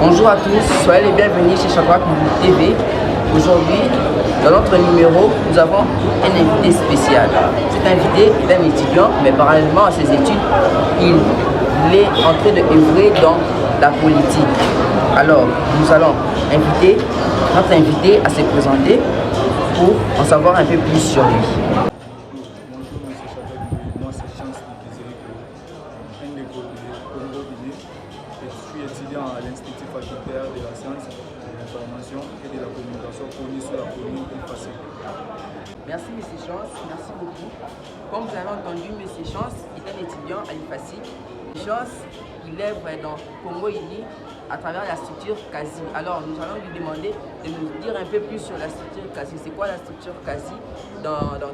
Bonjour à tous, soyez les bienvenus chez Chakra TV. Aujourd'hui, dans notre numéro, nous avons un invité spécial. Cet invité est un étudiant, mais parallèlement à ses études, il est en train d'œuvrer dans la politique. Alors, nous allons inviter notre invité à se présenter pour en savoir un peu plus sur lui. Bonjour Monsieur Chakra, moi c'est Chance Dikizeriko, un école de Congo-Guinée. Je suis étudiant à l'Institut facultaire de la science, de l'information et de la communication connu sous la commune facile. Merci M. Chance, merci beaucoup. Comme vous avez entendu, M. Chance est un étudiant à l'IFACI. Chance, il œuvre dans Congo-Uni à travers la structure CASI. Alors nous allons lui demander de nous dire un peu plus sur la structure CASI. C'est quoi la structure CASI? Dans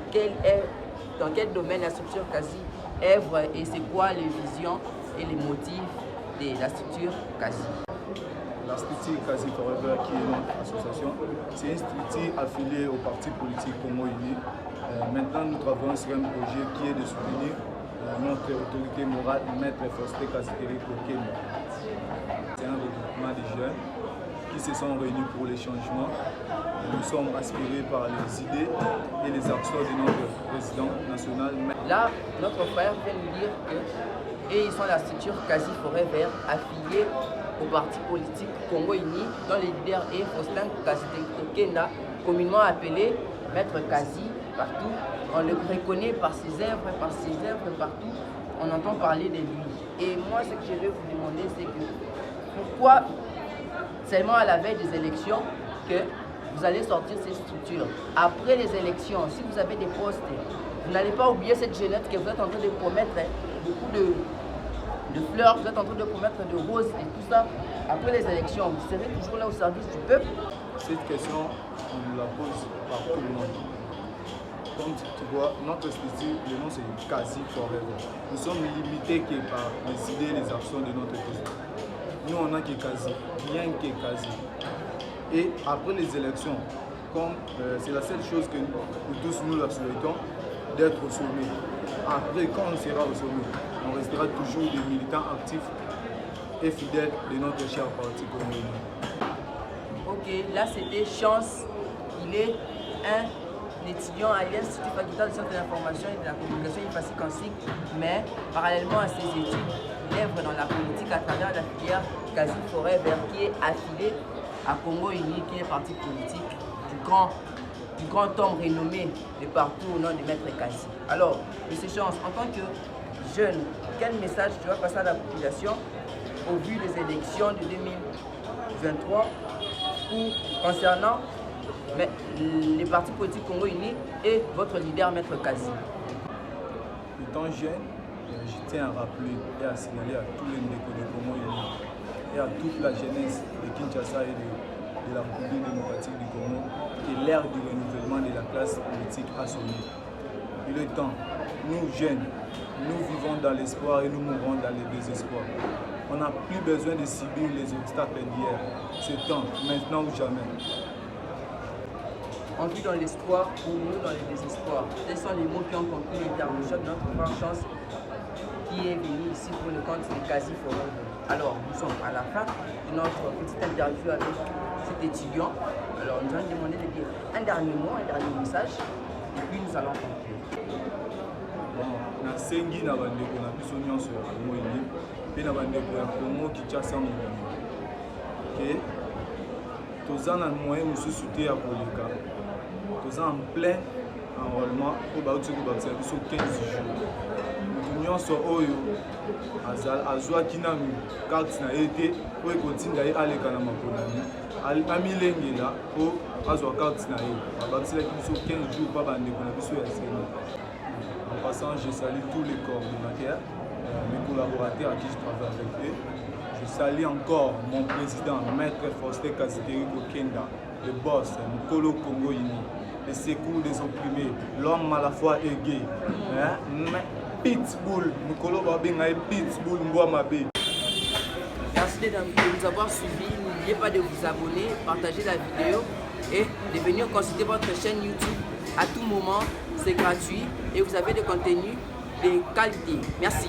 quel domaine la structure CASI œuvre et c'est quoi les visions et les motifs de la structure CASI? La structure CASI Forever, qui est notre association, c'est une structure affiliée au parti politique Congo-Uni. Maintenant, nous travaillons sur un projet qui est de soutenir notre autorité morale, Maître Faustin Kasitereko Kenda. C'est un regroupement de jeunes qui se sont réunis pour les changements. Nous sommes inspirés par les idées et les actions de notre président national. Là, notre frère vient nous dire qu'ils sont la structure CASI Forever affiliée au parti politique Congo-Uni, dont le leader est Faustin Kasitereko Kenda, communément appelé Maître Kazi partout. On le reconnaît par ses œuvres partout. On entend parler de lui. Et moi, ce que je vais vous demander, c'est que pourquoi seulement à la veille des élections que vous allez sortir ces structures? Après les élections, si vous avez des postes, vous n'allez pas oublier cette jeunesse que vous êtes en train de promettre beaucoup de fleurs, vous êtes en train de promettre de roses et tout ça. Après les élections, vous serez toujours là au service du peuple? Cette question, on nous la pose par tout le monde. Comme tu vois, notre structure, le nom c'est CASI Forever. Nous sommes limités par les idées et les actions de notre président. Nous, on a que CASI, rien que CASI. Et après les élections, comme c'est la seule chose que nous tous nous la souhaitons, d'être au sommet. Après, quand on sera au sommet, on restera toujours des militants actifs et fidèles de notre cher parti communiste. Ok, là c'était Chance. Il est un étudiant à l'Institut facultaire de sciences de l'information et de la communication IFACI, mais parallèlement à ses études, il œuvre dans la politique à travers la filière CASI Forever qui est affiliée à Congo-Uni, qui est parti politique du grand homme renommé de partout au nom de Maître Kazi. Alors, M. Chance, en tant que jeune, quel message tu vas passer à la population au vu des élections de 2023 concernant les partis politiques Congo-Uni et votre leader Maître Kazi? Étant jeune, je tiens à rappeler et à signaler à tous les Ndeko de Congo-Uni et à toute la jeunesse de Kinshasa et de la République démocratique du Congo que l'ère du renouvellement de la classe politique a sonné. Il est temps, nous jeunes, nous vivons dans l'espoir et nous mourons dans le désespoir. On n'a plus besoin de subir les obstacles d'hier. C'est temps, maintenant ou jamais. On vit dans l'espoir ou nous dans le désespoir. Tels sont les mots qui ont conclu l'intervention de notre frère Chance qui est venu ici pour le compte de CASI Forever. Alors, nous sommes à la fin de notre petite interview avec cet étudiant. Alors, nous allons demander de dire un dernier mot, un dernier message, et puis nous allons conclure. Nasengi na bandeko na biso nyonso ya Congo ini mpe na bandeko ya Congo Kinshasa mobimba ke toza na moyen mosusu te ya koleka, toza en plein enrôlement po bauti kobakisa biso 15 jours. Motu nyonso oyo azwaki nanu carte na ye te po ekotinda ye aleka na makolani amilengela po azwa carte na ye, babakiselaki biso 15 jours pa bandeko na biso ya seni. En passant, je salue tous les coordinateurs, mes collaborateurs à qui je travaille avec eux. Je salue encore mon président, Maître Faustin Kasitereko Kenda, le boss, Mukolo Congo-Uni, le secours des opprimés, l'homme à la fois aigué, Pitbull, Mukolo Babinga et Pitbull Mbouamabe. Merci de nous avoir suivis. N'oubliez pas de vous abonner, partager la vidéo et de venir consulter votre chaîne YouTube à tout moment. C'est gratuit et vous avez des contenus de qualité. Merci.